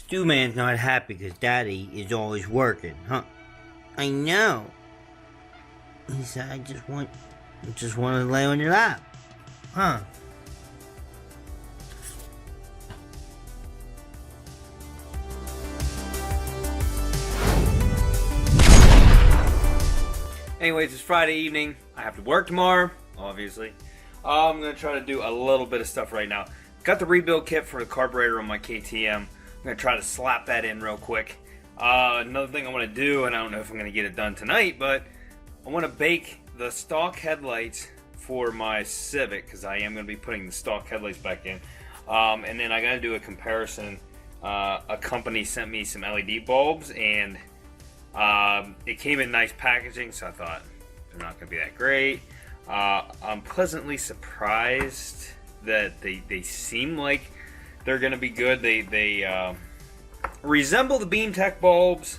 Stu Man's not happy because Daddy is always working, huh? I know. He said, I just want to lay on your lap. Huh? Anyways, it's Friday evening. I have to work tomorrow, obviously. I'm going to try to do a little bit of stuff right now. Got the rebuild kit for the carburetor on my KTM. I'm going to try to slap that in real quick. Another thing I want to do, and I don't know if I'm going to get it done tonight, but I want to bake the stock headlights for my Civic, because I am going to be putting the stock headlights back in. And then I got to do a comparison. A company sent me some LED bulbs, and it came in nice packaging, so I thought they're not going to be that great. I'm pleasantly surprised that they seem like they're going to be good. They resemble the BeamTech bulbs,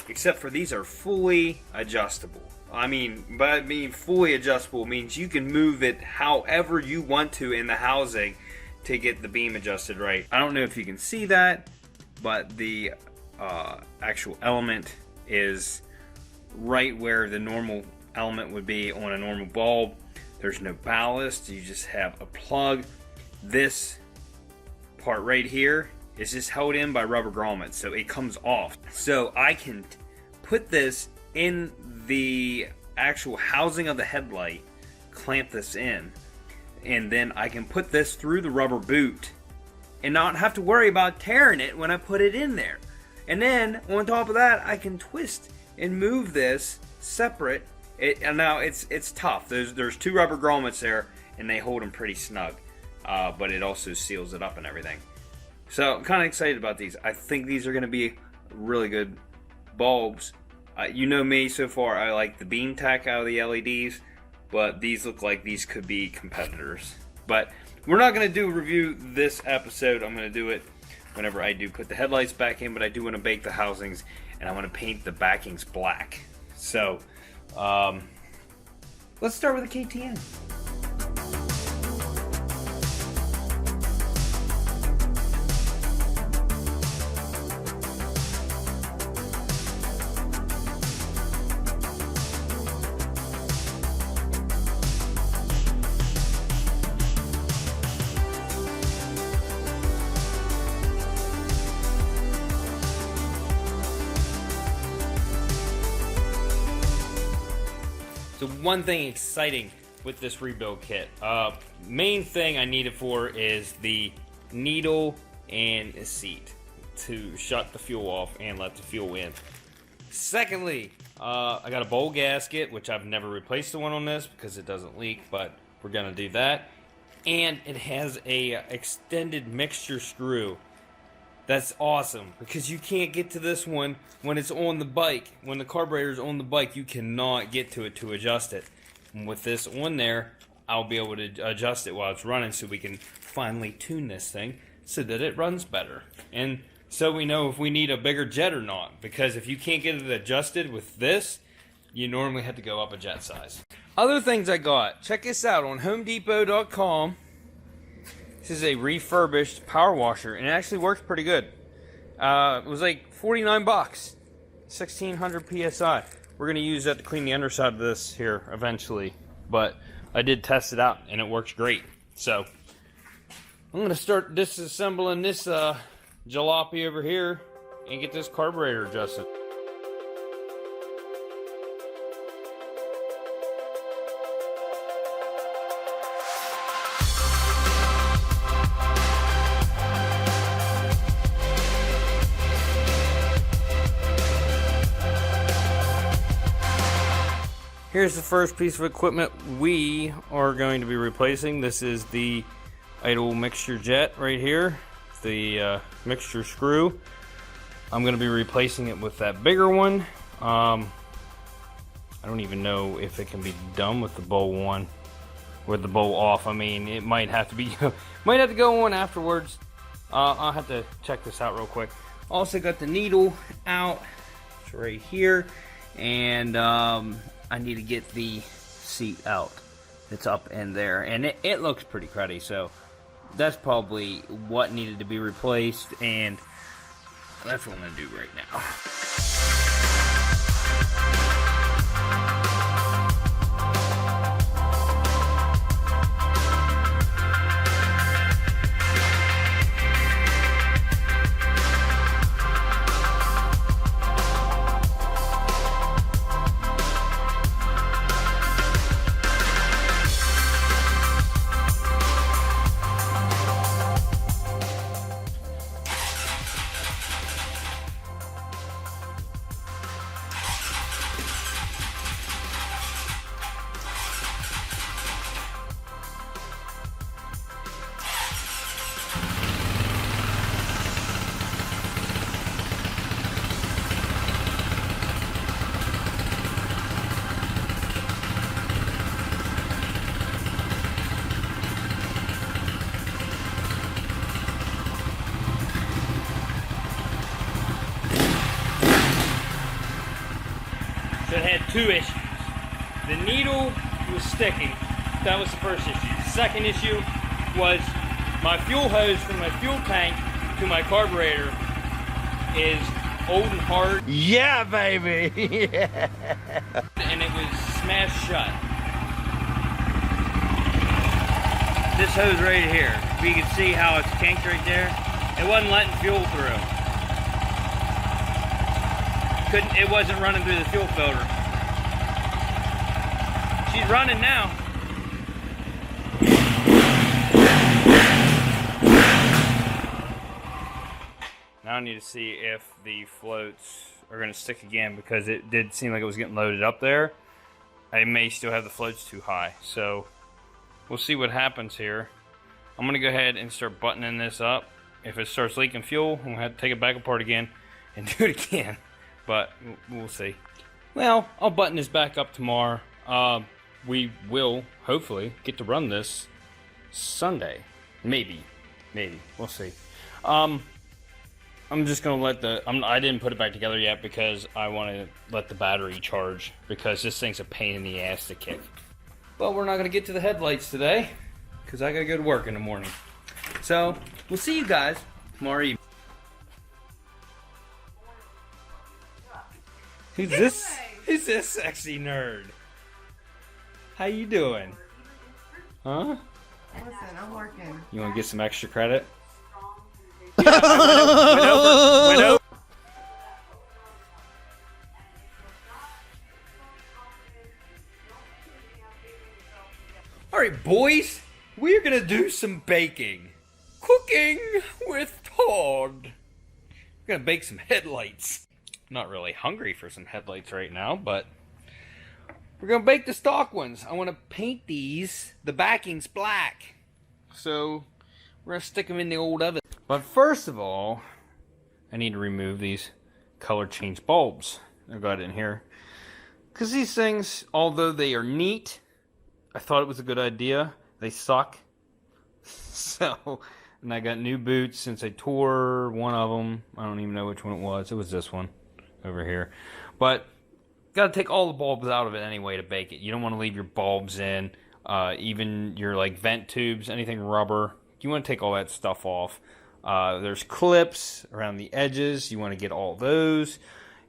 except for these are fully adjustable. I mean, fully adjustable means you can move it however you want to in the housing to get the beam adjusted right. I don't know if you can see that, but the actual element is right where the normal element would be on a normal bulb. There's no ballast, you just have a plug. This part right here is just held in by rubber grommets, so it comes off. So I can put this in the actual housing of the headlight, clamp this in, and then I can put this through the rubber boot and not have to worry about tearing it when I put it in there. And then on top of that, I can twist and move this separate. And now it's tough. There's two rubber grommets there, and they hold them pretty snug. But it also seals it up and everything. So I'm kind of excited about these. I think these are going to be really good bulbs. You know me so far. I like the BeamTech out of the LEDs, but these look like these could be competitors. But we're not going to do a review this episode. I'm going to do it whenever I do put the headlights back in, but I do want to bake the housings, and I want to paint the backings black. So, let's start with the KTM. So one thing exciting with this rebuild kit, main thing I need it for is the needle and a seat to shut the fuel off and let the fuel in. Secondly, I got a bowl gasket, which I've never replaced the one on this because it doesn't leak, but we're gonna do that. And it has a extended mixture screw. That's awesome, because you can't get to this one when it's on the bike. When the carburetor's on the bike, you cannot get to it to adjust it. And with this on there, I'll be able to adjust it while it's running, so we can finally tune this thing so that it runs better. And so we know if we need a bigger jet or not, because if you can't get it adjusted with this, you normally have to go up a jet size. Other things I got, check this out on HomeDepot.com. This is a refurbished power washer, and it actually works pretty good. It was like 49 bucks, 1600 psi. We're gonna use that to clean the underside of this here eventually, but I did test it out and it works great. So I'm gonna start disassembling this jalopy over here and get this carburetor adjusted. Here's the first piece of equipment we are going to be replacing. This is the idle mixture jet right here, the mixture screw. I'm going to be replacing it with that bigger one. I don't even know if it can be done with the bowl on, with the bowl off. I mean, it might have to be, might have to go on afterwards. I'll have to check this out real quick. Also got the needle out, it's right here, and I need to get the seat out. It's up in there, and it looks pretty cruddy, so that's probably what needed to be replaced, and that's what I'm gonna do right now. So it had two issues. The needle was sticking. That was the first issue. The second issue was my fuel hose from my fuel tank to my carburetor is old and hard. Yeah, baby. Yeah. And it was smashed shut. This hose right here, you can see how it's kinked right there. It wasn't letting fuel through. It wasn't running through the fuel filter. She's running now. Now I need to see if the floats are going to stick again, because it did seem like it was getting loaded up there. I may still have the floats too high, so we'll see what happens here. I'm going to go ahead and start buttoning this up. If it starts leaking fuel, I'm going to have to take it back apart again and do it again. But we'll see. Well, I'll button this back up tomorrow. We will, hopefully, get to run this Sunday. Maybe. We'll see. I'm just going to let I didn't put it back together yet because I want to let the battery charge, because this thing's a pain in the ass to kick. But we're not going to get to the headlights today because I got to go to work in the morning. So, we'll see you guys tomorrow evening. Who's this sexy nerd? How you doing? Huh? Listen, I'm working. You want to get some extra credit? Yeah, went over. Alright, boys. We're going to do some baking. Cooking with Todd. We're going to bake some headlights. Not really hungry for some headlights right now, but we're gonna bake the stock ones. I want to paint these, the backings, black, so we're gonna stick them in the old oven. But first of all, I need to remove these color change bulbs. I've got it in here because these things, although they are neat, I thought it was a good idea, they suck. So, and I got new boots since I tore one of them. I don't even know which one it was. It was this one over here. But got to take all the bulbs out of it anyway to bake it. You don't want to leave your bulbs in, even your like vent tubes, anything rubber. You want to take all that stuff off. There's clips around the edges. You want to get all those.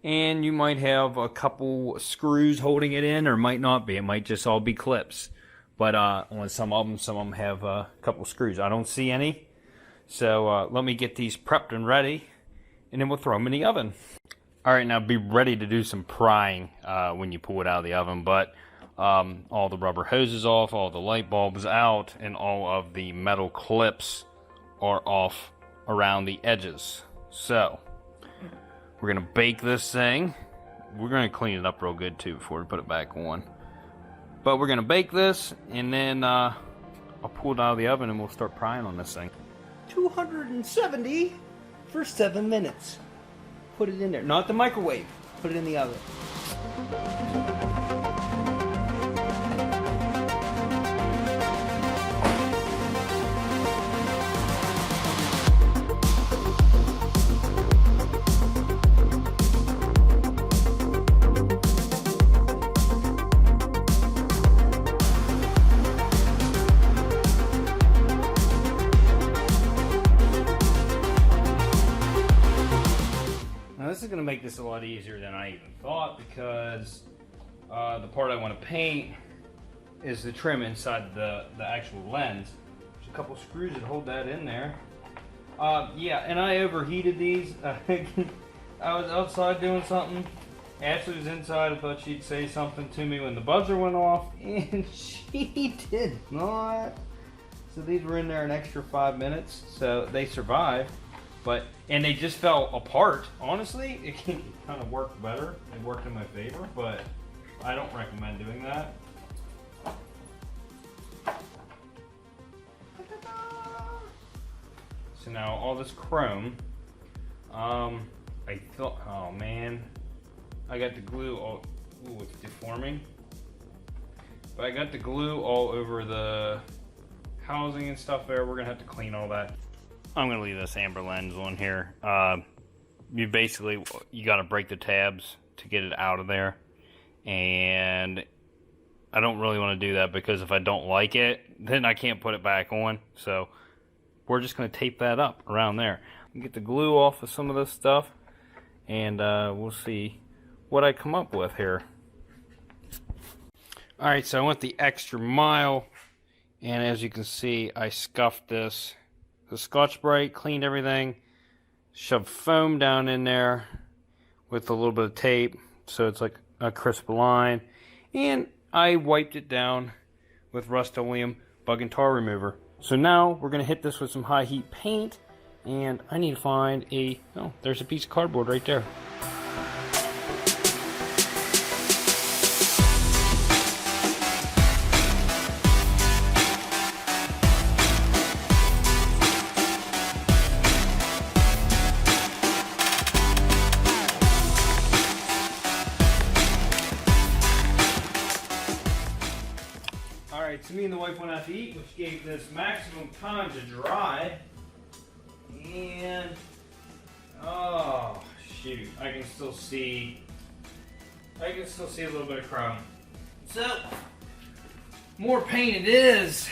And you might have a couple screws holding it in, or might not be. It might just all be clips. But on some of them have a couple screws. I don't see any. So let me get these prepped and ready, and then we'll throw them in the oven. Alright, now be ready to do some prying when you pull it out of the oven, but all the rubber hoses off, all the light bulbs out, and all of the metal clips are off around the edges. So, we're going to bake this thing. We're going to clean it up real good too before we put it back on. But we're going to bake this, and then I'll pull it out of the oven and we'll start prying on this thing. 270 for 7 minutes. Put it in there. Not the microwave. Put it in the oven. is going to make this a lot easier than I even thought, because the part I want to paint is the trim inside the actual lens. There's a couple screws that hold that in there. Yeah, and I overheated these. I was outside doing something. Ashley was inside. I thought she'd say something to me when the buzzer went off, and she did not. So these were in there an extra 5 minutes, so they survived. And they just fell apart. Honestly, it can kind of work better. It worked in my favor, but I don't recommend doing that. So now all this chrome, I thought, oh man, I got the glue all, ooh, it's deforming. But I got the glue all over the housing and stuff there. We're gonna have to clean all that. I'm gonna leave this amber lens on here. You gotta break the tabs to get it out of there. And I don't really wanna do that, because if I don't like it, then I can't put it back on. So we're just gonna tape that up around there. Get the glue off of some of this stuff, and we'll see what I come up with here. Alright, so I went the extra mile, and as you can see, I scuffed this, the Scotch-Brite, cleaned everything, shoved foam down in there with a little bit of tape so it's like a crisp line, and I wiped it down with Rust-Oleum bug and tar remover. So now we're going to hit this with some high heat paint, and I need to find oh, there's a piece of cardboard right there. Alright, so me and the wife went out to eat, which gave this maximum time to dry. And, oh, shoot, I can still see a little bit of chrome. So, more paint it is.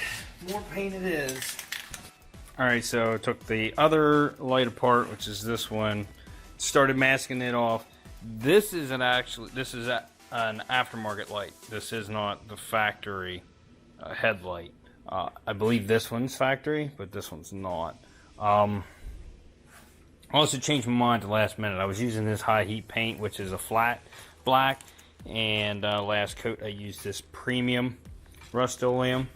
Alright, so I took the other light apart, which is this one, started masking it off. This is an aftermarket light. This is not the factory headlight. I believe this one's factory, but this one's not. I also changed my mind at the last minute. I was using this high heat paint, which is a flat black, and last coat I used this premium Rust-Oleum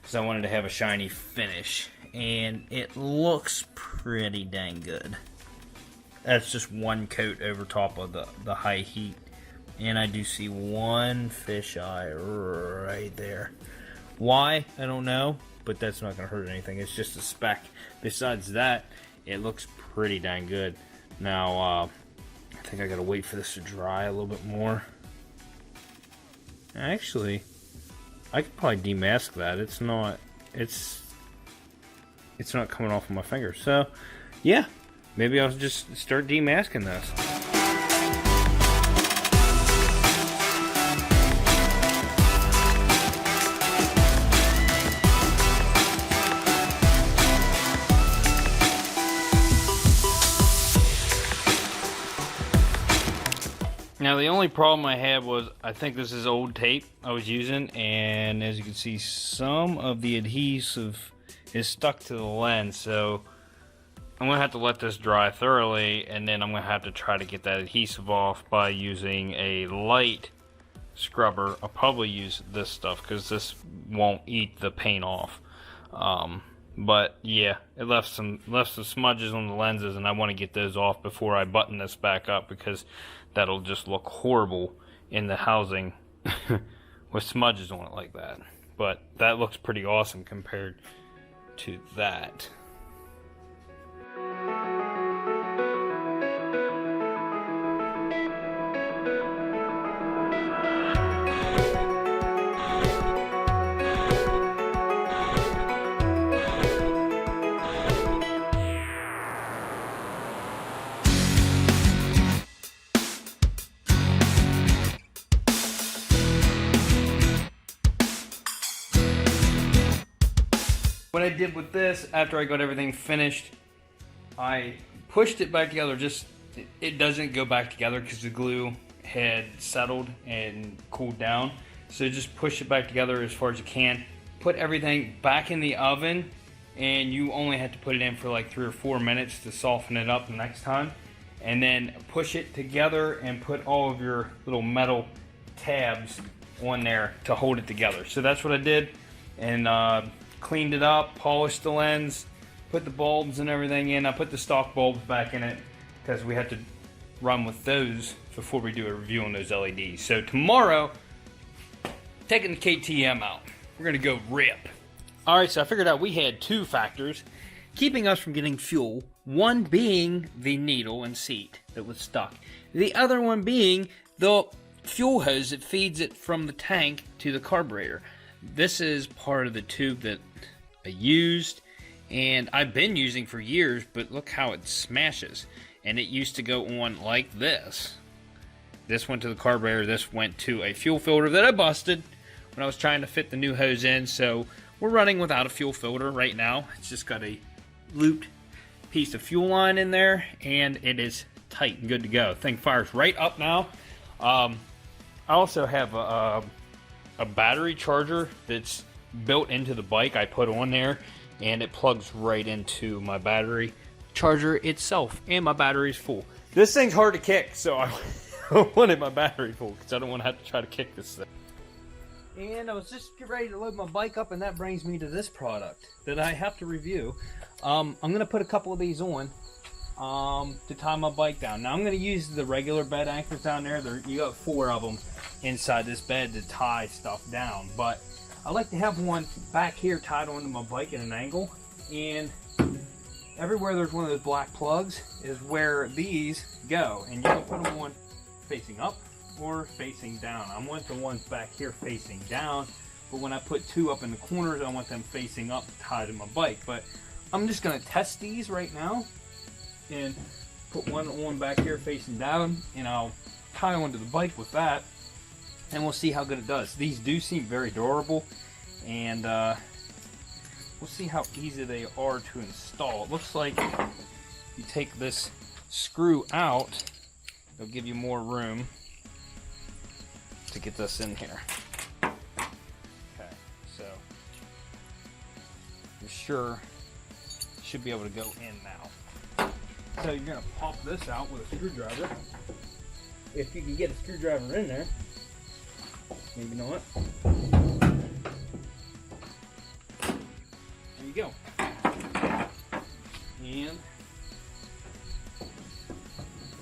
because I wanted to have a shiny finish, and it looks pretty dang good. That's just one coat over top of the high heat, and I do see one fisheye right there. Why? I don't know, but that's not going to hurt anything. It's just a speck. Besides that, it looks pretty dang good. Now, I think I got to wait for this to dry a little bit more. Actually, I could probably demask that. It's not coming off of my finger. So, yeah, maybe I'll just start demasking this. Now the only problem I had was, I think this is old tape I was using, and as you can see, some of the adhesive is stuck to the lens, so I'm going to have to let this dry thoroughly, and then I'm going to have to try to get that adhesive off by using a light scrubber. I'll probably use this stuff because this won't eat the paint off. But yeah, it left some smudges on the lenses, and I want to get those off before I button this back up, because that'll just look horrible in the housing with smudges on it like that. But that looks pretty awesome compared to that. What I did with this, after I got everything finished, I pushed it back together just it doesn't go back together because the glue had settled and cooled down. So just push it back together as far as you can. Put everything back in the oven, and you only have to put it in for like 3 or 4 minutes to soften it up the next time. And then push it together and put all of your little metal tabs on there to hold it together. So that's what I did, and cleaned it up, polished the lens, put the bulbs and everything in. I put the stock bulbs back in it because we had to run with those before we do a review on those LEDs. So tomorrow, taking the KTM out, we're gonna go rip. All right, so I figured out we had 2 factors keeping us from getting fuel. One being the needle and seat that was stuck. The other one being the fuel hose that feeds it from the tank to the carburetor. This is part of the tube that I used and I've been using for years, but look how it smashes. And it used to go on like this. This went to the carburetor, this went to a fuel filter that I busted when I was trying to fit the new hose in. So we're running without a fuel filter right now. It's just got a looped piece of fuel line in there, and it is tight and good to go. Thing fires right up now. I also have a battery charger that's built into the bike. I put on there, and it plugs right into my battery charger itself, and my battery's full. This thing's hard to kick, so I wanted my battery full because I don't want to have to try to kick this thing. And I was just getting ready to load my bike up, and that brings me to this product that I have to review. I'm going to put a couple of these on to tie my bike down. Now I'm going to use the regular bed anchors down there. You got 4 of them inside this bed to tie stuff down. But I like to have one back here tied onto my bike at an angle. And everywhere there's one of those black plugs is where these go. And you can put them on facing up or facing down. I want the ones back here facing down, but when I put 2 up in the corners, I want them facing up tied to my bike. But I'm just going to test these right now and put one on back here facing down, and I'll tie onto the bike with that, and we'll see how good it does. These do seem very durable, and we'll see how easy they are to install. It looks like you take this screw out, it'll give you more room to get this in here. Okay, so for sure should be able to go in now. So you're gonna pop this out with a screwdriver. If you can get a screwdriver in there, maybe not. There you go. And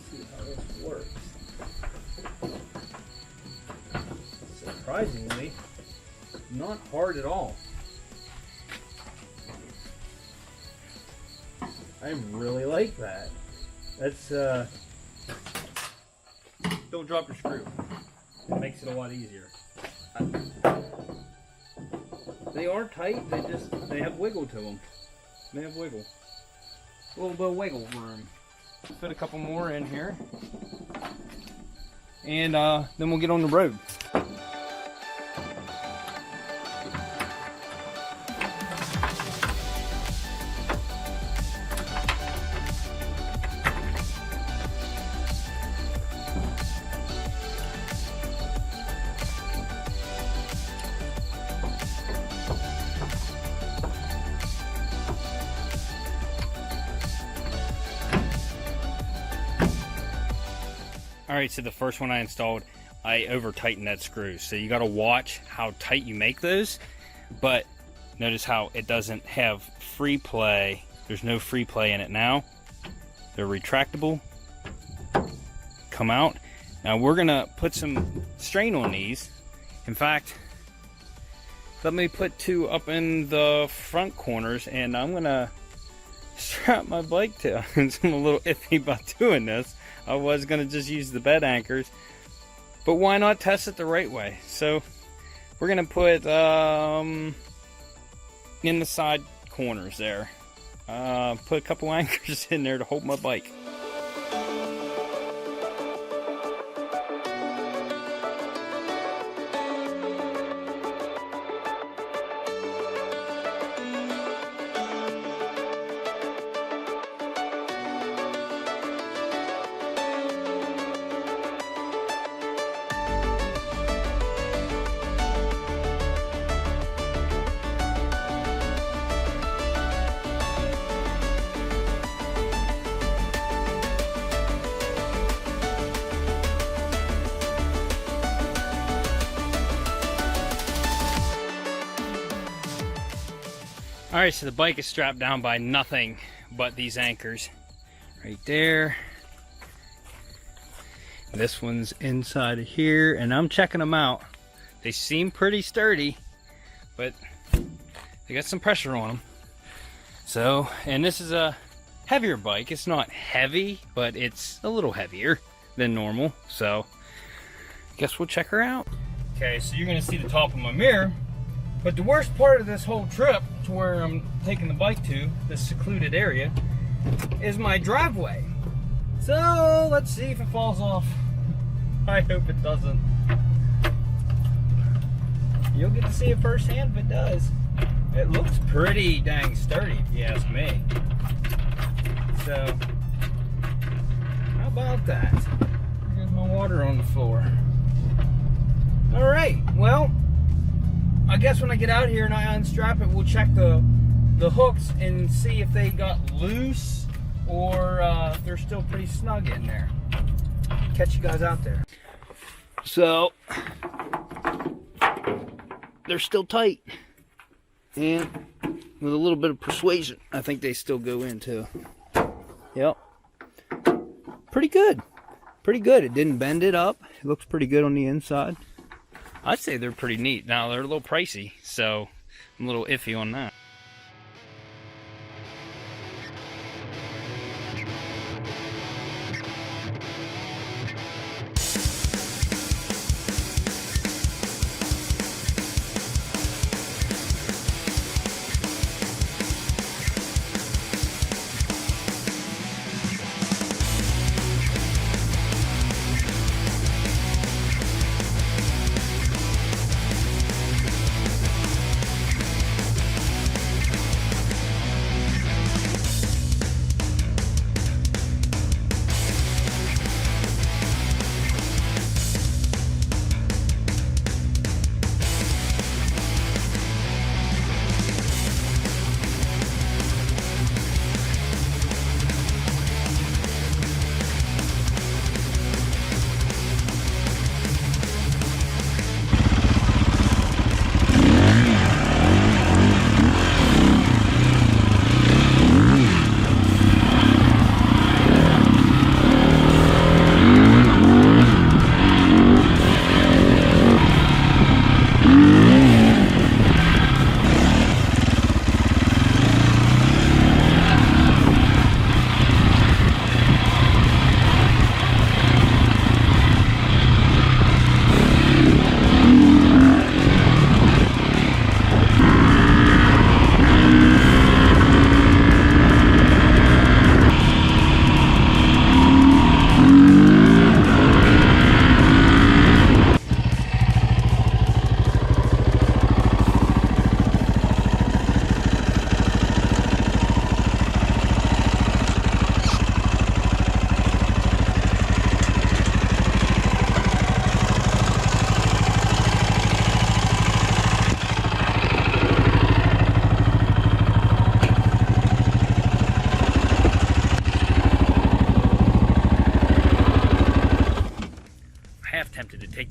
see how this works. Surprisingly, not hard at all. I really like that. That's don't drop your screw. It makes it a lot easier. They are tight, they have wiggle to them. They have wiggle. A little bit of wiggle room. Fit a couple more in here. And then we'll get on the road. Alright, so the first one I installed, I over-tightened that screw. So you got to watch how tight you make those. But notice how it doesn't have free play. There's no free play in it now. They're retractable. Come out. Now we're going to put some strain on these. In fact, let me put 2 up in the front corners, and I'm going to strap my bike to. I'm a little iffy about doing this. I was going to just use the bed anchors, but why not test it the right way? So we're going to put in the side corners there, put a couple anchors in there to hold my bike. Alright, so the bike is strapped down by nothing but these anchors. Right there. This one's inside of here, and I'm checking them out. They seem pretty sturdy, but they got some pressure on them. So, and this is a heavier bike. It's not heavy, but it's a little heavier than normal. So, guess we'll check her out. Okay, so you're gonna see the top of my mirror. But the worst part of this whole trip to where I'm taking the bike to, this secluded area, is my driveway. So let's see if it falls off. I hope it doesn't. You'll get to see it firsthand if it does. It looks pretty dang sturdy if you ask me. So, how about that? There's my water on the floor. Alright, well, I guess when I get out here and I unstrap it, we'll check the hooks and see if they got loose or if they're still pretty snug in there. Catch you guys out there. So, they're still tight. And with a little bit of persuasion, I think they still go in too. Yep. Pretty good. Pretty good. It didn't bend it up. It looks pretty good on the inside. I'd say they're pretty neat. Now, they're a little pricey, so I'm a little iffy on that.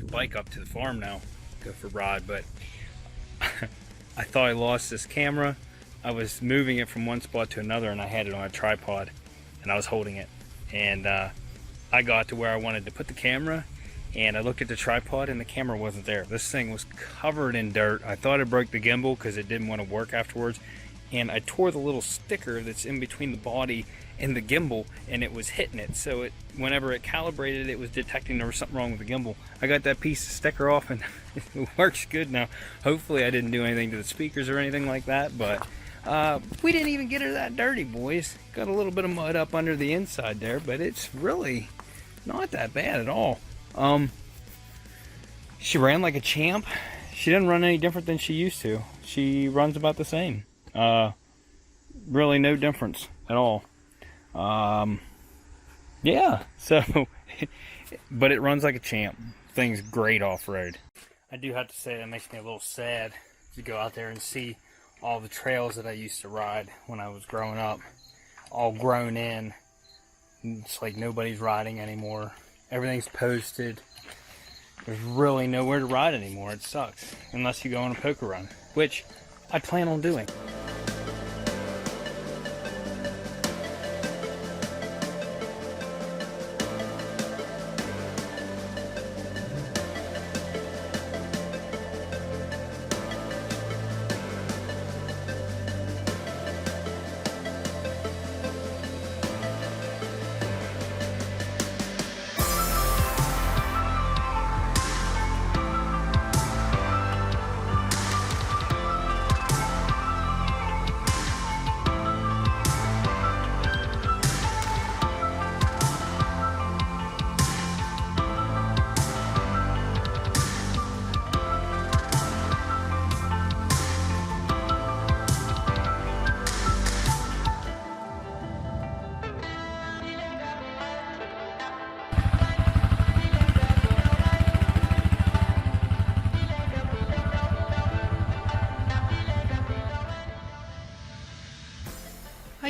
Bike up to the farm now, go for a ride, but I thought I lost this camera. I was moving it from one spot to another and I had it on a tripod and I was holding it, and I got to where I wanted to put the camera and I looked at the tripod and the camera wasn't there. This thing was covered in dirt. I thought I broke the gimbal because it didn't want to work afterwards, and I tore the little sticker that's in between the body and the gimbal, and it was hitting it. So whenever it calibrated, it was detecting there was something wrong with the gimbal. I got that piece of sticker off and it works good now. Hopefully I didn't do anything to the speakers or anything like that, but we didn't even get her that dirty, boys. Got a little bit of mud up under the inside there, but it's really not that bad at all. She ran like a champ. She didn't run any different than she used to. She runs about the same. Really no difference at all. Yeah, so, but it runs like a champ. Thing's great off-road. I do have to say that makes me a little sad to go out there and see all the trails that I used to ride when I was growing up, all grown in. It's like nobody's riding anymore. Everything's posted. There's really nowhere to ride anymore. It sucks, unless you go on a poker run, which I plan on doing.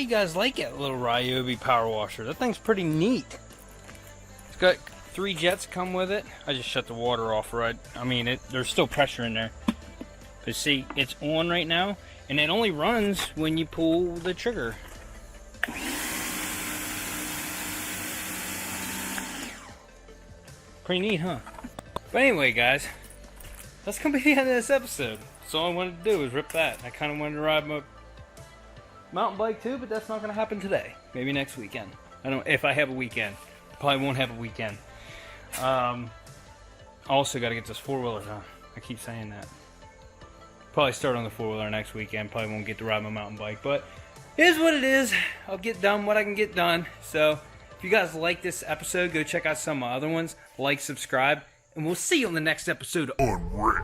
you guys like that little Ryobi power washer. That thing's pretty neat. It's got 3 jets come with it. I just shut the water off, right? I mean, there's still pressure in there. But see, it's on right now, and it only runs when you pull the trigger. Pretty neat, huh? But anyway, guys, that's gonna be the end of this episode. So all I wanted to do was rip that. I kind of wanted to ride my mountain bike too, but that's not gonna happen today. Maybe next weekend. I don't know if I have a weekend. Probably won't have a weekend. Also got to get this 4-wheeler done. I keep saying that. Probably start on the 4-wheeler next weekend. Probably won't get to ride my mountain bike, but it is what it is. I'll get done what I can get done. So if you guys like this episode, go check out some of my other ones. Like, subscribe, and we'll see you on the next episode on Red.